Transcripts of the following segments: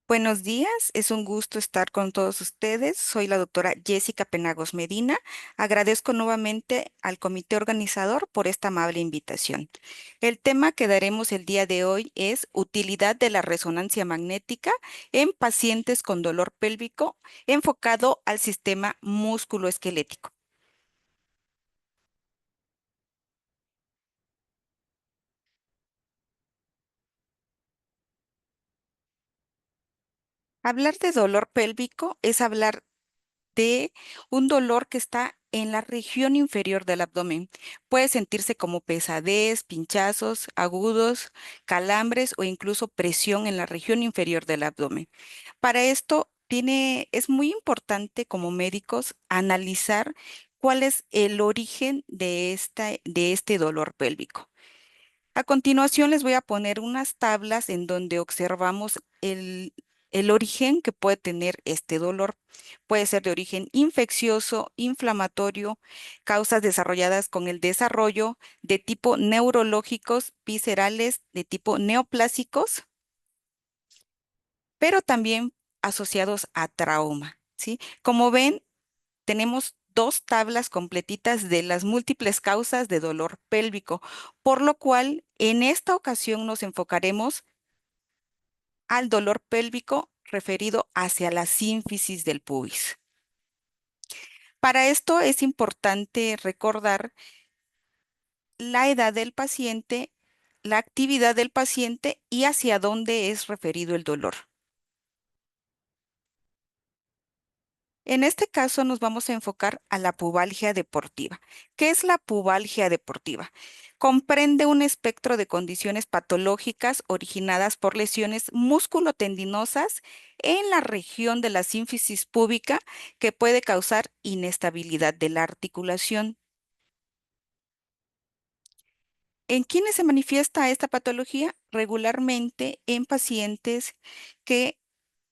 Buenos días, es un gusto estar con todos ustedes. Soy la doctora Jessica Penagos Medina. Agradezco nuevamente al comité organizador por esta amable invitación. El tema que daremos el día de hoy es utilidad de la resonancia magnética en pacientes con dolor pélvico enfocado al sistema musculoesquelético. Hablar de dolor pélvico es hablar de un dolor que está en la región inferior del abdomen. Puede sentirse como pesadez, pinchazos agudos, calambres o incluso presión en la región inferior del abdomen. Para esto es muy importante como médicos analizar cuál es el origen de este dolor pélvico. A continuación les voy a poner unas tablas en donde observamos el origen que puede tener este dolor. Puede ser de origen infeccioso, inflamatorio, causas desarrolladas con el desarrollo de tipo neurológicos, viscerales, de tipo neoplásicos, pero también asociados a trauma, ¿sí? Como ven, tenemos dos tablas completitas de las múltiples causas de dolor pélvico, por lo cual en esta ocasión nos enfocaremos al dolor pélvico referido hacia la sínfisis del pubis. Para esto es importante recordar la edad del paciente, la actividad del paciente y hacia dónde es referido el dolor. En este caso nos vamos a enfocar a la pubalgia deportiva. ¿Qué es la pubalgia deportiva? Comprende un espectro de condiciones patológicas originadas por lesiones músculo-tendinosas en la región de la sínfisis púbica que puede causar inestabilidad de la articulación. ¿En quiénes se manifiesta esta patología? Regularmente en pacientes que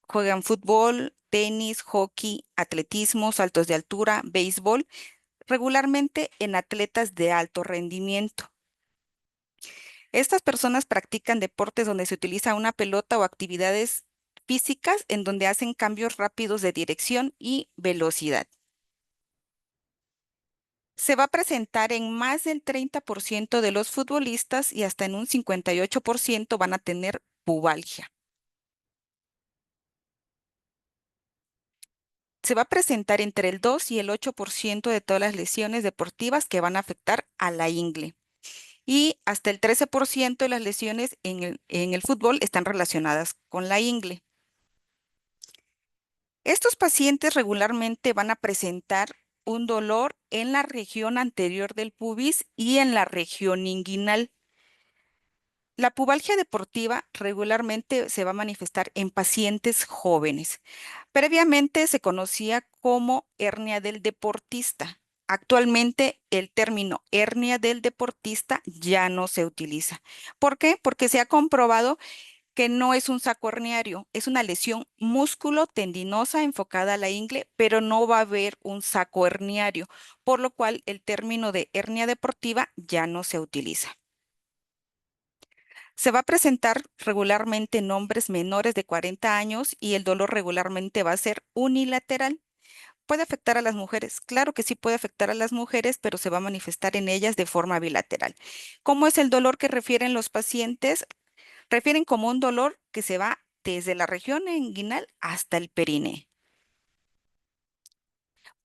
juegan fútbol, tenis, hockey, atletismo, saltos de altura, béisbol, regularmente en atletas de alto rendimiento. Estas personas practican deportes donde se utiliza una pelota o actividades físicas en donde hacen cambios rápidos de dirección y velocidad. Se va a presentar en más del 30% de los futbolistas y hasta en un 58% van a tener pubalgia. Se va a presentar entre el 2 y el 8% de todas las lesiones deportivas que van a afectar a la ingle. Y hasta el 13% de las lesiones en el fútbol están relacionadas con la ingle. Estos pacientes regularmente van a presentar un dolor en la región anterior del pubis y en la región inguinal. La pubalgia deportiva regularmente se va a manifestar en pacientes jóvenes. Previamente se conocía como hernia del deportista. Actualmente el término hernia del deportista ya no se utiliza. ¿Por qué? Porque se ha comprobado que no es un saco herniario, es una lesión músculo-tendinosa enfocada a la ingle, pero no va a haber un saco herniario, por lo cual el término de hernia deportiva ya no se utiliza. Se va a presentar regularmente en hombres menores de 40 años y el dolor regularmente va a ser unilateral. ¿Puede afectar a las mujeres? Claro que sí puede afectar a las mujeres, pero se va a manifestar en ellas de forma bilateral. ¿Cómo es el dolor que refieren los pacientes? Refieren como un dolor que se va desde la región inguinal hasta el perine.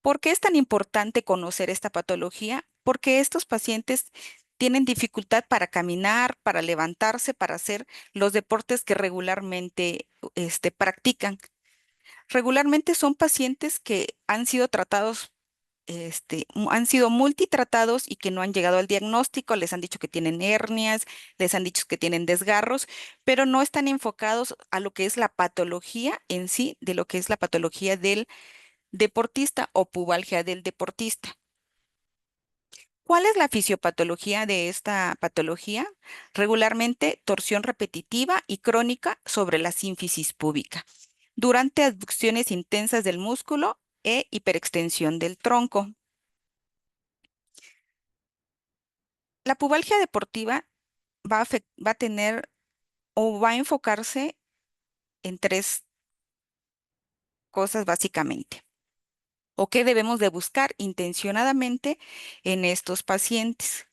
¿Por qué es tan importante conocer esta patología? Porque estos pacientes tienen dificultad para caminar, para levantarse, para hacer los deportes que regularmente practican. Regularmente son pacientes que han sido tratados, han sido multitratados y que no han llegado al diagnóstico, les han dicho que tienen hernias, les han dicho que tienen desgarros, pero no están enfocados a lo que es la patología en sí, de lo que es la patología del deportista o pubalgia del deportista. ¿Cuál es la fisiopatología de esta patología? Regularmente torsión repetitiva y crónica sobre la sínfisis púbica, durante abducciones intensas del músculo e hiperextensión del tronco. La pubalgia deportiva va a tener o va a enfocarse en tres. cosas básicamente. ¿O qué debemos de buscar intencionadamente en estos pacientes?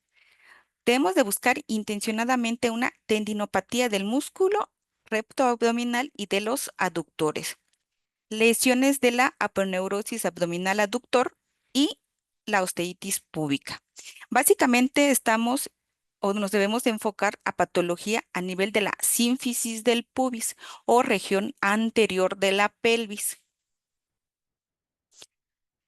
Debemos de buscar intencionadamente una tendinopatía del músculo recto abdominal y de los aductores, lesiones de la aponeurosis abdominal aductor y la osteitis púbica. Básicamente estamos o nos debemos de enfocar a patología a nivel de la sínfisis del pubis o región anterior de la pelvis.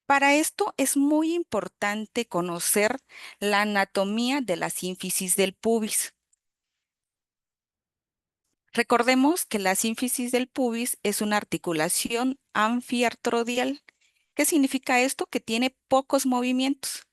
Para esto es muy importante conocer la anatomía de la sínfisis del pubis. Recordemos que la sínfisis del pubis es una articulación anfiartrodial. ¿Qué significa esto? Que tiene pocos movimientos.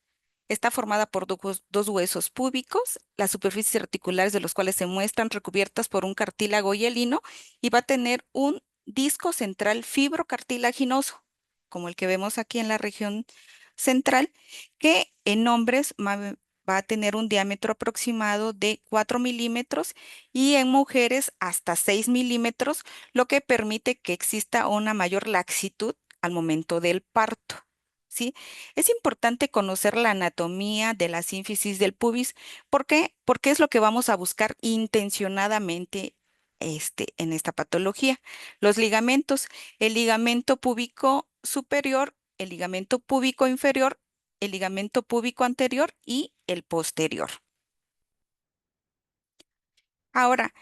Está formada por dos huesos púbicos, las superficies articulares de los cuales se muestran recubiertas por un cartílago hialino y va a tener un disco central fibrocartilaginoso, como el que vemos aquí en la región central, que en hombres va a tener un diámetro aproximado de 4 milímetros y en mujeres hasta 6 milímetros, lo que permite que exista una mayor laxitud al momento del parto. ¿Sí? Es importante conocer la anatomía de la sínfisis del pubis. ¿Por qué? Porque es lo que vamos a buscar intencionadamente en esta patología. Los ligamentos, el ligamento púbico superior, el ligamento púbico inferior, el ligamento púbico anterior y el posterior. Ahora,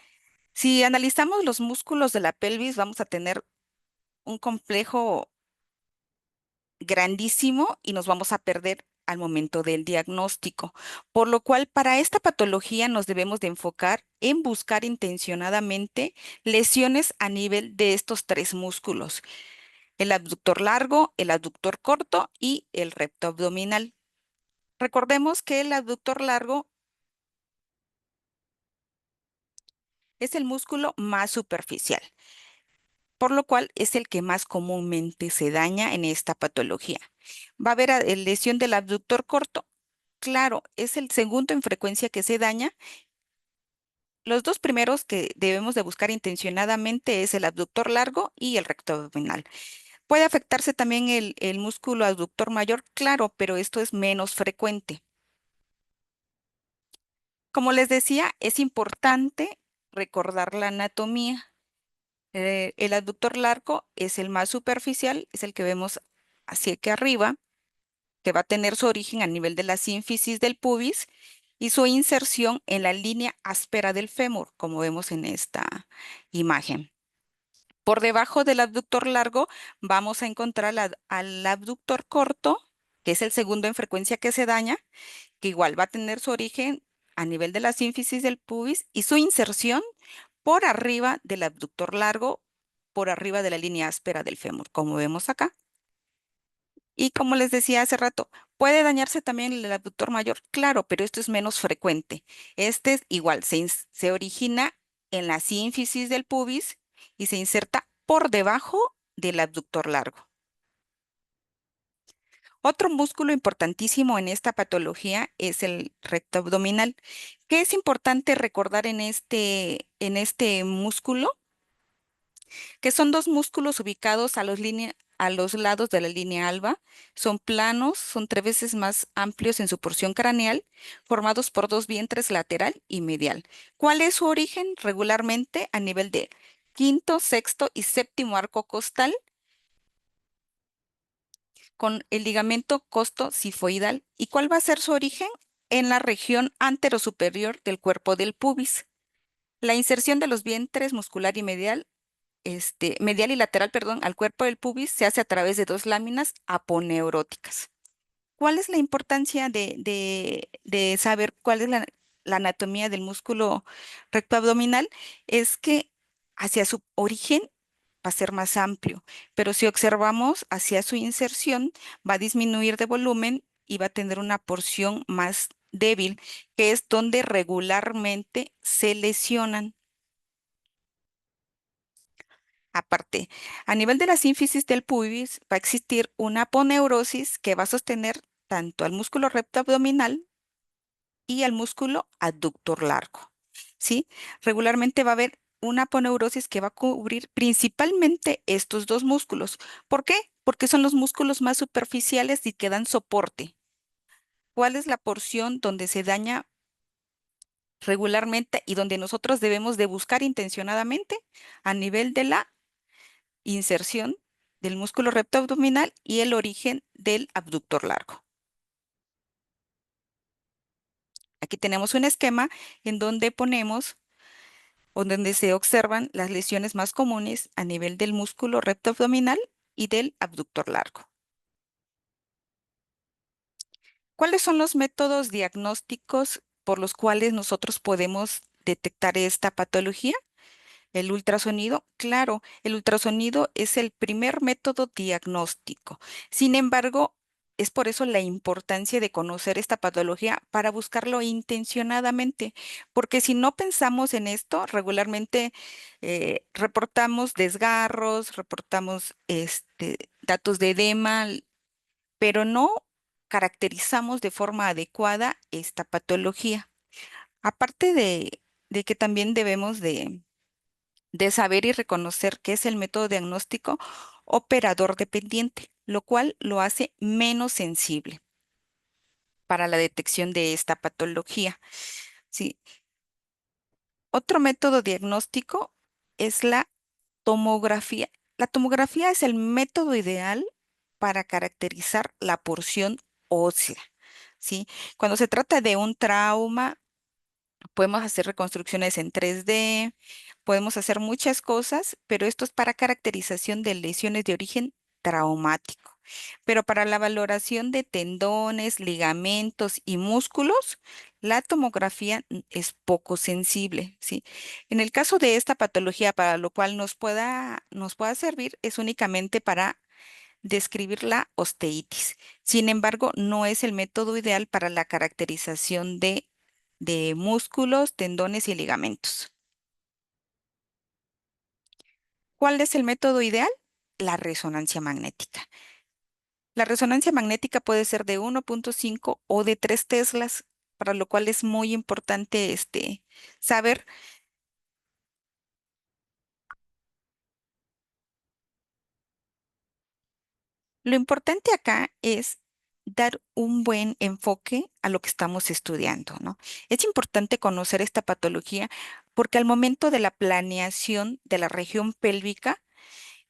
si analizamos los músculos de la pelvis, vamos a tener un complejo grandísimo y nos vamos a perder al momento del diagnóstico. Por lo cual, para esta patología nos debemos de enfocar en buscar intencionadamente lesiones a nivel de estos tres músculos, el abductor largo, el abductor corto y el recto abdominal. Recordemos que el abductor largo es el músculo más superficial, por lo cual es el que más comúnmente se daña en esta patología. Va a haber lesión del abductor corto. Claro, es el segundo en frecuencia que se daña. Los dos primeros que debemos de buscar intencionadamente es el abductor largo y el recto abdominal. Puede afectarse también el músculo abductor mayor, claro, pero esto es menos frecuente. Como les decía, es importante recordar la anatomía. El abductor largo es el más superficial, es el que vemos hacia aquí arriba, que va a tener su origen a nivel de la sínfisis del pubis y su inserción en la línea áspera del fémur, como vemos en esta imagen. Por debajo del abductor largo vamos a encontrar al abductor corto, que es el segundo en frecuencia que se daña, que igual va a tener su origen a nivel de la sínfisis del pubis y su inserción por arriba del abductor largo, por arriba de la línea áspera del fémur, como vemos acá. Y como les decía hace rato, puede dañarse también el abductor mayor, claro, pero esto es menos frecuente. Este es igual, se origina en la sínfisis del pubis y se inserta por debajo del abductor largo. Otro músculo importantísimo en esta patología es el recto abdominal. ¿Qué es importante recordar en este músculo? Que son dos músculos ubicados a los lados de la línea alba. Son planos, son 3 veces más amplios en su porción craneal, formados por dos vientres lateral y medial. ¿Cuál es su origen? Regularmente a nivel de quinto, sexto y séptimo arco costal, con el ligamento costo-sifoidal. ¿Y cuál va a ser su origen? En la región anterosuperior del cuerpo del pubis. La inserción de los vientres muscular y medial, medial y lateral, perdón, al cuerpo del pubis se hace a través de dos láminas aponeuróticas. ¿Cuál es la importancia de saber cuál es la anatomía del músculo recto abdominal? Es que hacia su origen va a ser más amplio, pero si observamos hacia su inserción, va a disminuir de volumen y va a tener una porción más débil, que es donde regularmente se lesionan. Aparte, a nivel de la sínfisis del pubis va a existir una aponeurosis que va a sostener tanto al músculo recto abdominal y al músculo adductor largo. ¿Sí? Regularmente va a haber una aponeurosis que va a cubrir principalmente estos dos músculos. ¿Por qué? Porque son los músculos más superficiales y que dan soporte. ¿Cuál es la porción donde se daña regularmente y donde nosotros debemos de buscar intencionadamente? A nivel de la inserción del músculo recto abdominal y el origen del abductor largo. Aquí tenemos un esquema en donde ponemos o donde se observan las lesiones más comunes a nivel del músculo recto abdominal y del abductor largo. ¿Cuáles son los métodos diagnósticos por los cuales nosotros podemos detectar esta patología? El ultrasonido, claro, el ultrasonido es el primer método diagnóstico. Sin embargo, es por eso la importancia de conocer esta patología para buscarlo intencionadamente, porque si no pensamos en esto, regularmente reportamos desgarros, reportamos datos de edema, pero no caracterizamos de forma adecuada esta patología. Aparte de que también debemos de saber y reconocer qué es el método diagnóstico operador dependiente, lo cual lo hace menos sensible para la detección de esta patología. Sí. Otro método diagnóstico es la tomografía. La tomografía es el método ideal para caracterizar la porción ósea. ¿Sí? Cuando se trata de un trauma, podemos hacer reconstrucciones en 3D, podemos hacer muchas cosas, pero esto es para caracterización de lesiones de origen traumático. Pero para la valoración de tendones, ligamentos y músculos, la tomografía es poco sensible, ¿sí? En el caso de esta patología, para lo cual nos pueda servir, es únicamente para describir la osteitis. Sin embargo, no es el método ideal para la caracterización de músculos, tendones y ligamentos. ¿Cuál es el método ideal? La resonancia magnética. La resonancia magnética puede ser de 1,5 o de 3 teslas, para lo cual es muy importante saber. Lo importante acá es dar un buen enfoque a lo que estamos estudiando, ¿no? Es importante conocer esta patología porque al momento de la planeación de la región pélvica,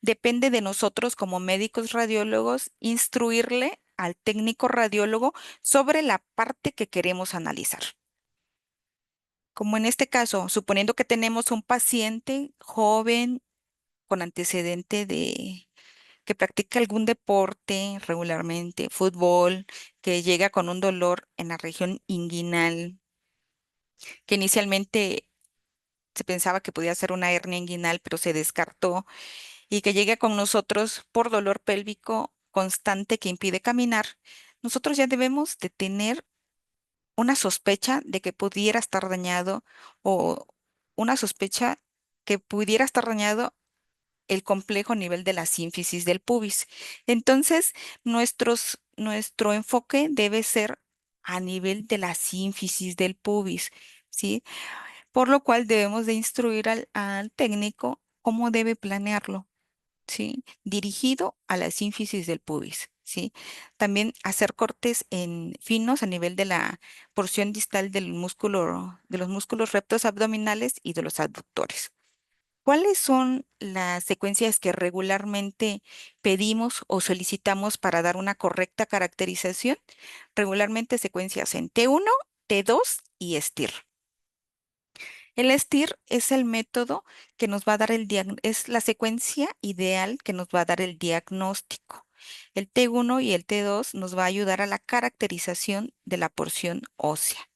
depende de nosotros como médicos radiólogos instruirle al técnico radiólogo sobre la parte que queremos analizar. Como en este caso, suponiendo que tenemos un paciente joven con antecedente de que practica algún deporte regularmente, fútbol, que llega con un dolor en la región inguinal, que inicialmente se pensaba que podía ser una hernia inguinal, pero se descartó, y que llegue con nosotros por dolor pélvico constante que impide caminar, nosotros ya debemos de tener una sospecha de que pudiera estar dañado o una sospecha que pudiera estar dañado el complejo nivel de la sínfisis del pubis. Entonces, nuestro enfoque debe ser a nivel de la sínfisis del pubis, ¿sí? Por lo cual debemos de instruir al técnico cómo debe planearlo, ¿sí? Dirigido a la sínfisis del pubis, ¿sí? También hacer cortes en finos a nivel de la porción distal del músculo, de los músculos rectos abdominales y de los abductores. ¿Cuáles son las secuencias que regularmente pedimos o solicitamos para dar una correcta caracterización? Regularmente secuencias en T1, T2 y STIR. El STIR es el método que nos va a dar es la secuencia ideal que nos va a dar el diagnóstico. El T1 y el T2 nos va a ayudar a la caracterización de la porción ósea.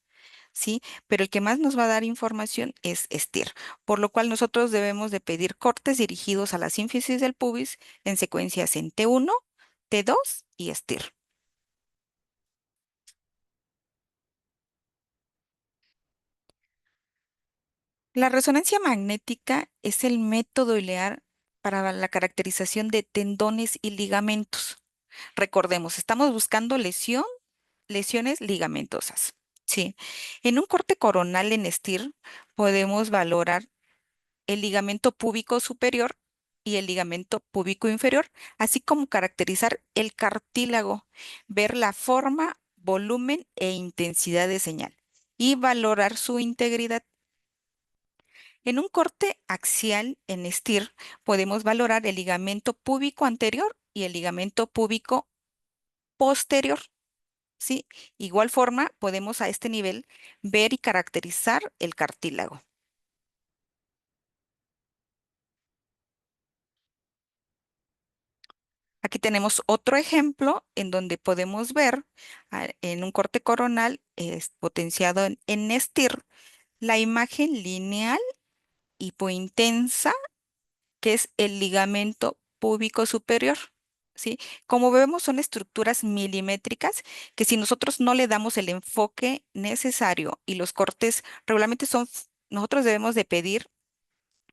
¿Sí? Pero el que más nos va a dar información es STIR, por lo cual nosotros debemos de pedir cortes dirigidos a la sínfisis del pubis en secuencias en T1, T2 y STIR. La resonancia magnética es el método ideal para la caracterización de tendones y ligamentos. Recordemos, estamos buscando lesiones ligamentosas. Sí. En un corte coronal en STIR podemos valorar el ligamento púbico superior y el ligamento púbico inferior, así como caracterizar el cartílago, ver la forma, volumen e intensidad de señal y valorar su integridad. En un corte axial en STIR podemos valorar el ligamento púbico anterior y el ligamento púbico posterior. ¿Sí? Igual forma, podemos a este nivel ver y caracterizar el cartílago. Aquí tenemos otro ejemplo en donde podemos ver en un corte coronal potenciado en STIR la imagen lineal hipointensa que es el ligamento púbico superior. ¿Sí? Como vemos, son estructuras milimétricas que si nosotros no le damos el enfoque necesario y los cortes regularmente nosotros debemos de pedir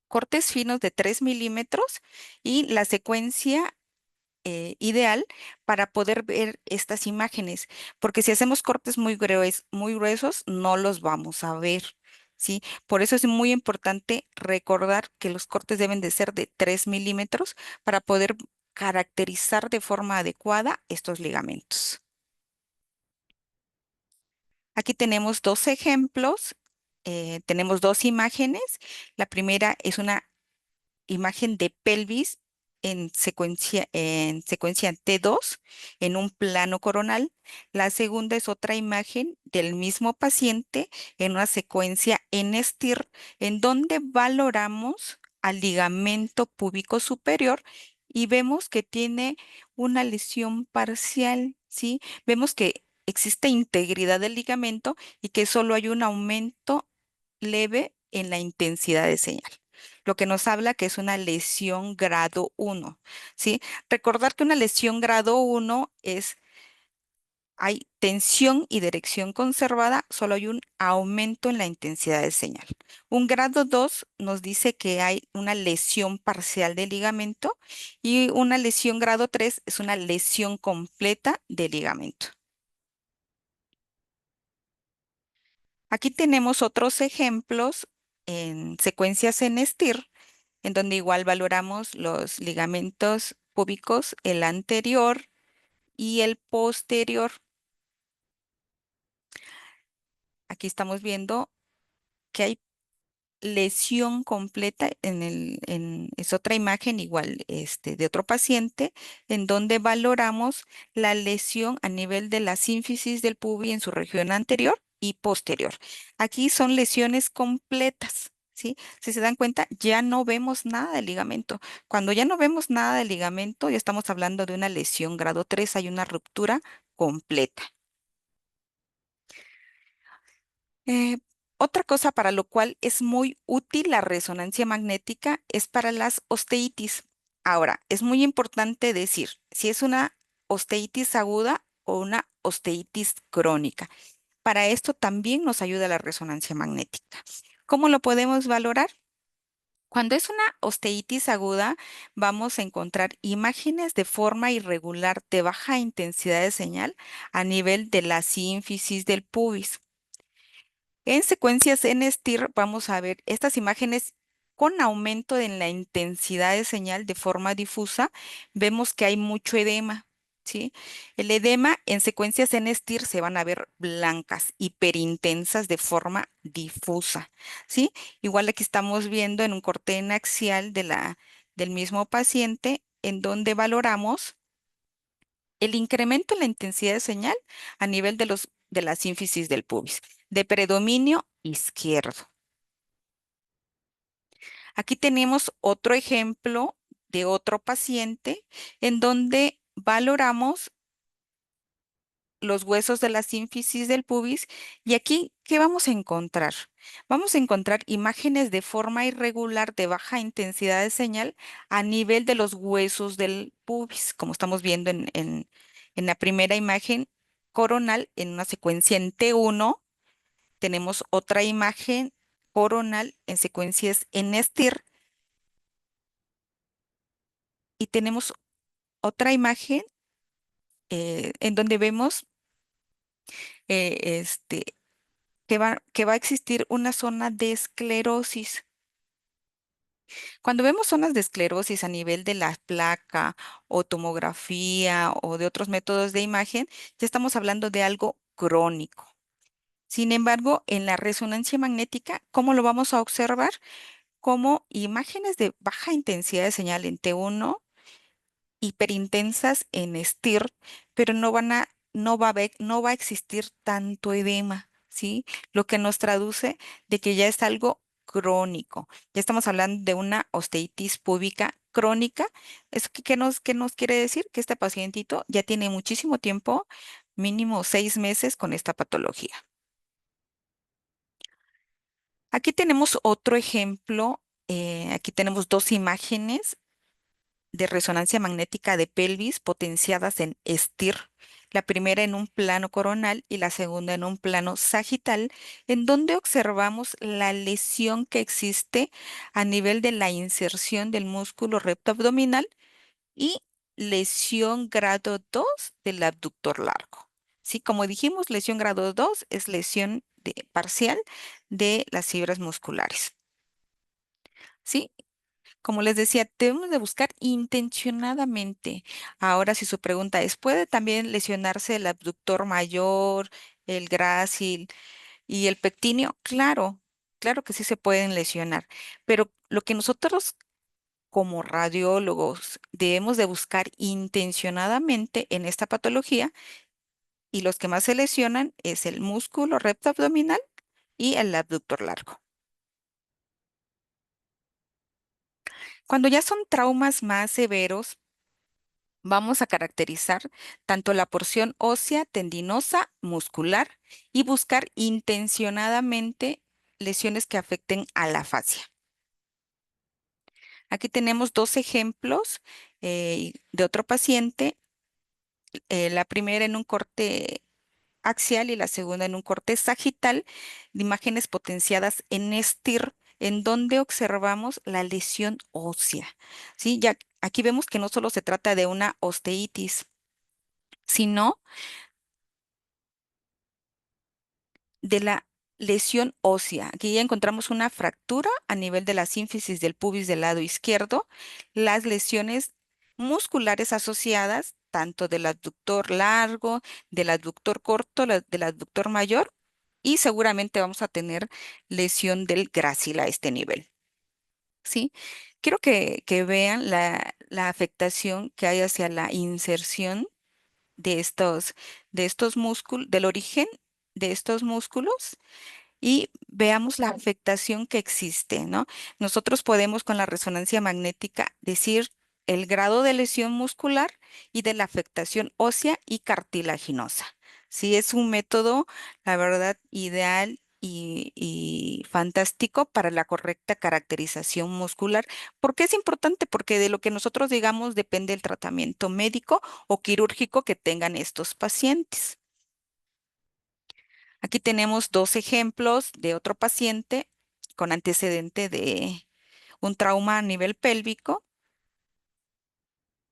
cortes finos de 3 milímetros y la secuencia ideal para poder ver estas imágenes, porque si hacemos cortes muy gruesos, no los vamos a ver, ¿sí? Por eso es muy importante recordar que los cortes deben de ser de 3 milímetros para poder caracterizar de forma adecuada estos ligamentos. Aquí tenemos dos ejemplos, tenemos dos imágenes. La primera es una imagen de pelvis en secuencia T2 en un plano coronal. La segunda es otra imagen del mismo paciente en una secuencia en STIR, en donde valoramos al ligamento púbico superior y vemos que tiene una lesión parcial, ¿sí? Vemos que existe integridad del ligamento y que solo hay un aumento leve en la intensidad de señal, lo que nos habla que es una lesión grado 1, ¿sí? Recordar que una lesión grado 1 hay tensión y dirección conservada, solo hay un aumento en la intensidad de señal. Un grado 2 nos dice que hay una lesión parcial del ligamento y una lesión grado 3 es una lesión completa del ligamento. Aquí tenemos otros ejemplos en secuencias en STIR en donde igual valoramos los ligamentos púbicos, el anterior y el posterior. Aquí estamos viendo que hay lesión completa es otra imagen igual de otro paciente en donde valoramos la lesión a nivel de la sínfisis del pubis en su región anterior y posterior. Aquí son lesiones completas. ¿Sí? Si se dan cuenta, ya no vemos nada del ligamento. Cuando ya no vemos nada del ligamento, ya estamos hablando de una lesión grado 3, hay una ruptura completa. Eh, Otra cosa para lo cual es muy útil la resonancia magnética es para las osteitis. Ahora, es muy importante decir si es una osteitis aguda o una osteitis crónica. Para esto también nos ayuda la resonancia magnética. ¿Cómo lo podemos valorar? Cuando es una osteitis aguda, vamos a encontrar imágenes de forma irregular de baja intensidad de señal a nivel de la sínfisis del pubis. En secuencias en STIR vamos a ver estas imágenes con aumento en la intensidad de señal de forma difusa. Vemos que hay mucho edema, ¿sí? El edema en secuencias en STIR se van a ver blancas, hiperintensas de forma difusa, ¿sí? Igual aquí estamos viendo en un corte en axial del mismo paciente en donde valoramos el incremento en la intensidad de señal a nivel de la sínfisis del pubis, de predominio izquierdo. Aquí tenemos otro ejemplo de otro paciente en donde valoramos los huesos de la sínfisis del pubis y aquí, ¿qué vamos a encontrar? Vamos a encontrar imágenes de forma irregular de baja intensidad de señal a nivel de los huesos del pubis, como estamos viendo en la primera imagen coronal en una secuencia en T1. Tenemos otra imagen coronal en secuencias en STIR y tenemos otra imagen en donde vemos eh, este, que va a existir una zona de esclerosis. Cuando vemos zonas de esclerosis a nivel de la placa o tomografía o de otros métodos de imagen, ya estamos hablando de algo crónico. Sin embargo, en la resonancia magnética, ¿cómo lo vamos a observar? Como imágenes de baja intensidad de señal en T1, hiperintensas en STIR, pero no va a existir tanto edema, ¿sí? Lo que nos traduce de que ya es algo crónico. Ya estamos hablando de una osteitis púbica crónica. ¿Eso qué nos quiere decir? Que este pacientito ya tiene muchísimo tiempo, mínimo 6 meses con esta patología. Aquí tenemos otro ejemplo. Aquí tenemos dos imágenes de resonancia magnética de pelvis potenciadas en STIR, la primera en un plano coronal y la segunda en un plano sagital, en donde observamos la lesión que existe a nivel de la inserción del músculo recto abdominal y lesión grado 2 del abductor largo. Sí, como dijimos, lesión grado 2 es lesión parcial de las fibras musculares. ¿Sí? Como les decía, debemos de buscar intencionadamente. Ahora, si su pregunta es, ¿puede también lesionarse el abductor mayor, el grácil y el pectíneo? Claro, claro que sí se pueden lesionar, pero lo que nosotros como radiólogos debemos de buscar intencionadamente en esta patología y los que más se lesionan es el músculo recto abdominal y el abductor largo. Cuando ya son traumas más severos, vamos a caracterizar tanto la porción ósea, tendinosa, muscular y buscar intencionadamente lesiones que afecten a la fascia. Aquí tenemos dos ejemplos de otro paciente, la primera en un corte axial y la segunda en un corte sagital, de imágenes potenciadas en STIR, en donde observamos la lesión ósea. ¿Sí? Ya aquí vemos que no solo se trata de una osteitis, sino de la lesión ósea. Aquí ya encontramos una fractura a nivel de la sínfisis del pubis del lado izquierdo, las lesiones musculares asociadas, tanto del adductor largo, del adductor corto, del adductor mayor, y seguramente vamos a tener lesión del grácil a este nivel. ¿Sí? Quiero que vean la afectación que hay hacia la inserción de estos músculos, del origen de estos músculos y veamos la afectación que existe, ¿no? Nosotros podemos con la resonancia magnética decir el grado de lesión muscular y de la afectación ósea y cartilaginosa. Sí, es un método, la verdad, ideal y fantástico para la correcta caracterización muscular. ¿Por qué es importante? Porque de lo que nosotros digamos depende el tratamiento médico o quirúrgico que tengan estos pacientes. Aquí tenemos dos ejemplos de otro paciente con antecedente de un trauma a nivel pélvico.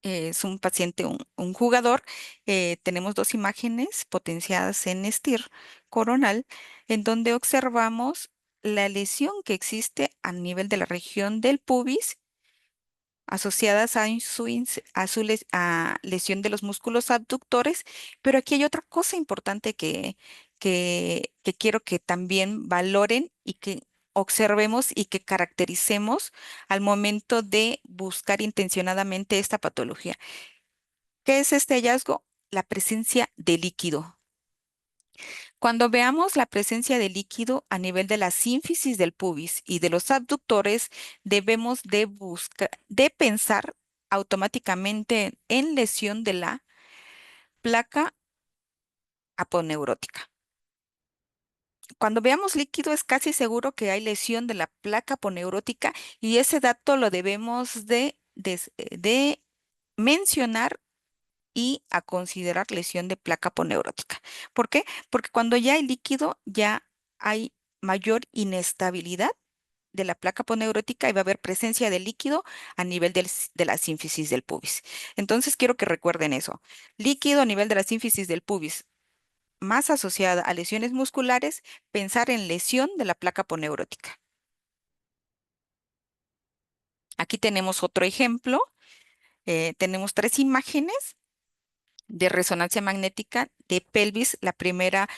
Es un paciente, un jugador. Tenemos dos imágenes potenciadas en STIR coronal, en donde observamos la lesión que existe a nivel de la región del pubis asociadas a lesión de los músculos abductores, pero aquí hay otra cosa importante que quiero que también valoren y que observemos y que caractericemos al momento de buscar intencionadamente esta patología. ¿Qué es este hallazgo? La presencia de líquido. Cuando veamos la presencia de líquido a nivel de la sínfisis del pubis y de los abductores, debemos de buscar, de pensar automáticamente en lesión de la placa aponeurótica. Cuando veamos líquido es casi seguro que hay lesión de la placa aponeurótica y ese dato lo debemos de mencionar y a considerar lesión de placa aponeurótica. ¿Por qué? Porque cuando ya hay líquido, ya hay mayor inestabilidad de la placa aponeurótica y va a haber presencia de líquido a nivel de la sínfisis del pubis. Entonces, quiero que recuerden eso. Líquido a nivel de la sínfisis del pubis, más asociada a lesiones musculares, pensar en lesión de la placa aponeurótica. Aquí tenemos otro ejemplo. Tenemos tres imágenes de resonancia magnética de pelvis, la primera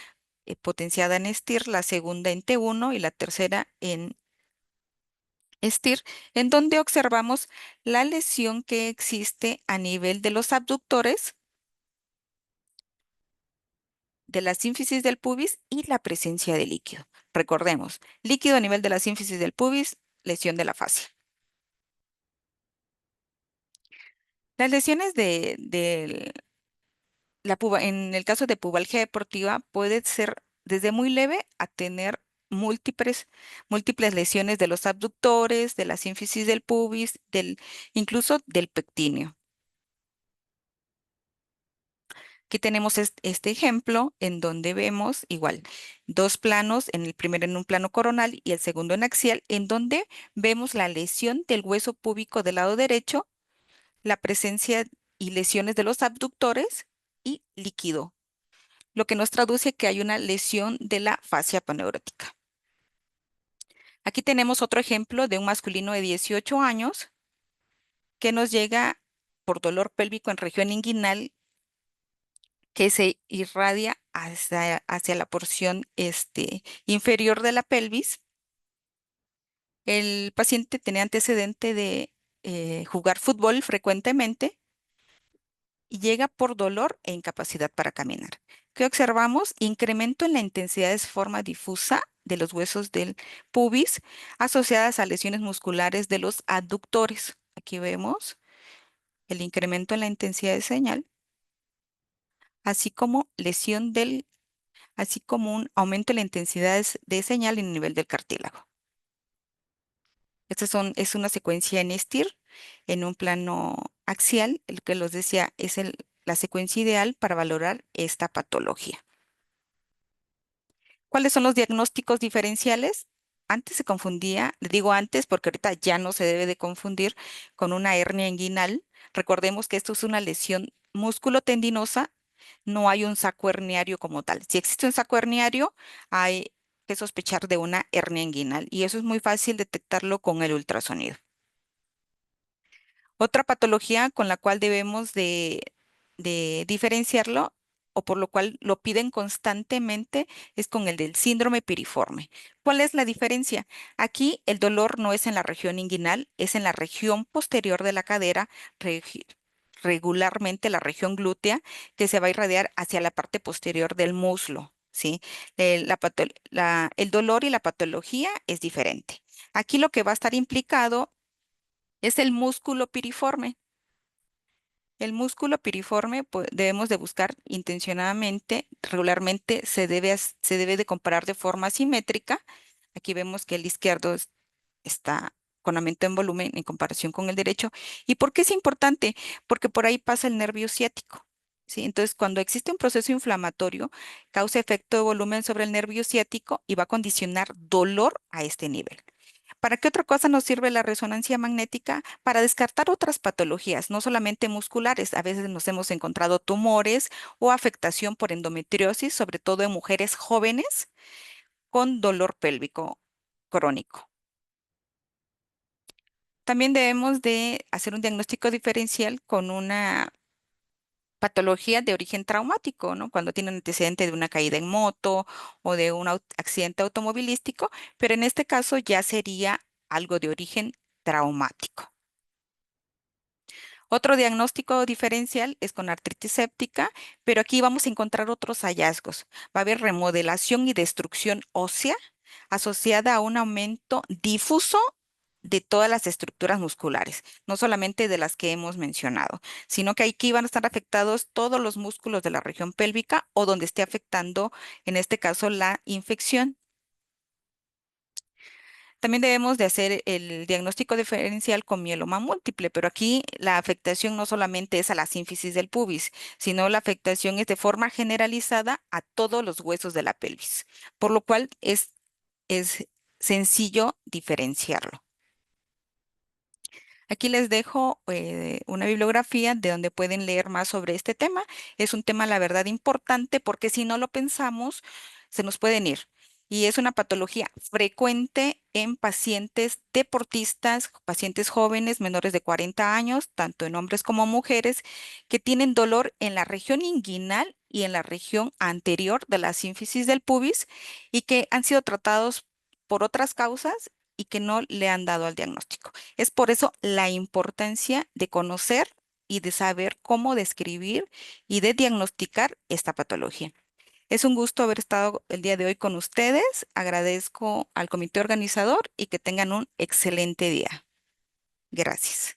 potenciada en STIR, la segunda en T1 y la tercera en STIR, en donde observamos la lesión que existe a nivel de los abductores, de la sínfisis del pubis y la presencia de líquido. Recordemos, líquido a nivel de la sínfisis del pubis, lesión de la fascia. Las lesiones en el caso de pubalgia deportiva puede ser desde muy leve a tener múltiples lesiones de los abductores, de la sínfisis del pubis, incluso del pectíneo. Aquí tenemos este ejemplo en donde vemos igual dos planos, en el primero en un plano coronal y el segundo en axial, en donde vemos la lesión del hueso púbico del lado derecho, la presencia y lesiones de los abductores y líquido, lo que nos traduce que hay una lesión de la fascia paneurótica. Aquí tenemos otro ejemplo de un masculino de 18 años que nos llega por dolor pélvico en región inguinal que se irradia hacia la porción inferior de la pelvis. El paciente tenía antecedente de jugar fútbol frecuentemente y llega por dolor e incapacidad para caminar. ¿Qué observamos? Incremento en la intensidad de forma difusa de los huesos del pubis asociadas a lesiones musculares de los aductores. Aquí vemos el incremento en la intensidad de señal, así como así como un aumento en la intensidad de señal en el nivel del cartílago. Es una secuencia en STIR, en un plano axial, el que los decía es la secuencia ideal para valorar esta patología. ¿Cuáles son los diagnósticos diferenciales? Antes se confundía, le digo antes porque ahorita ya no se debe de confundir con una hernia inguinal. Recordemos que esto es una lesión músculo-tendinosa, no hay un saco herniario como tal. Si existe un saco herniario, hay que sospechar de una hernia inguinal y eso es muy fácil detectarlo con el ultrasonido. Otra patología con la cual debemos de diferenciarlo o por lo cual lo piden constantemente es con el del síndrome piriforme. ¿Cuál es la diferencia? Aquí el dolor no es en la región inguinal, es en la región posterior de la cadera, regularmente la región glútea, que se va a irradiar hacia la parte posterior del muslo. ¿Sí? El dolor y la patología es diferente. Aquí lo que va a estar implicado es el músculo piriforme. El músculo piriforme debemos de buscar intencionadamente, regularmente se debe de comparar de forma simétrica. Aquí vemos que el izquierdo está con aumento en volumen en comparación con el derecho. ¿Y por qué es importante? Porque por ahí pasa el nervio ciático. ¿Sí? Entonces, cuando existe un proceso inflamatorio, causa efecto de volumen sobre el nervio ciático y va a condicionar dolor a este nivel. ¿Para qué otra cosa nos sirve la resonancia magnética? Para descartar otras patologías, no solamente musculares. A veces nos hemos encontrado tumores o afectación por endometriosis, sobre todo en mujeres jóvenes con dolor pélvico crónico. También debemos de hacer un diagnóstico diferencial con una patología de origen traumático, ¿no? Cuando tiene un antecedente de una caída en moto o de un accidente automovilístico, pero en este caso ya sería algo de origen traumático. Otro diagnóstico diferencial es con artritis séptica, pero aquí vamos a encontrar otros hallazgos. Va a haber remodelación y destrucción ósea asociada a un aumento difuso de todas las estructuras musculares, no solamente de las que hemos mencionado, sino que aquí van a estar afectados todos los músculos de la región pélvica o donde esté afectando, en este caso, la infección. También debemos de hacer el diagnóstico diferencial con mieloma múltiple, pero aquí la afectación no solamente es a la sínfisis del pubis, sino la afectación es de forma generalizada a todos los huesos de la pelvis, por lo cual es sencillo diferenciarlo. Aquí les dejo una bibliografía de donde pueden leer más sobre este tema. Es un tema, la verdad, importante porque si no lo pensamos, se nos pueden ir. y es una patología frecuente en pacientes deportistas, pacientes jóvenes menores de 40 años, tanto en hombres como mujeres, que tienen dolor en la región inguinal y en la región anterior de la sínfisis del pubis y que han sido tratados por otras causas y que no le han dado al diagnóstico. Es por eso la importancia de conocer y de saber cómo describir y de diagnosticar esta patología. Es un gusto haber estado el día de hoy con ustedes. Agradezco al comité organizador y que tengan un excelente día. Gracias.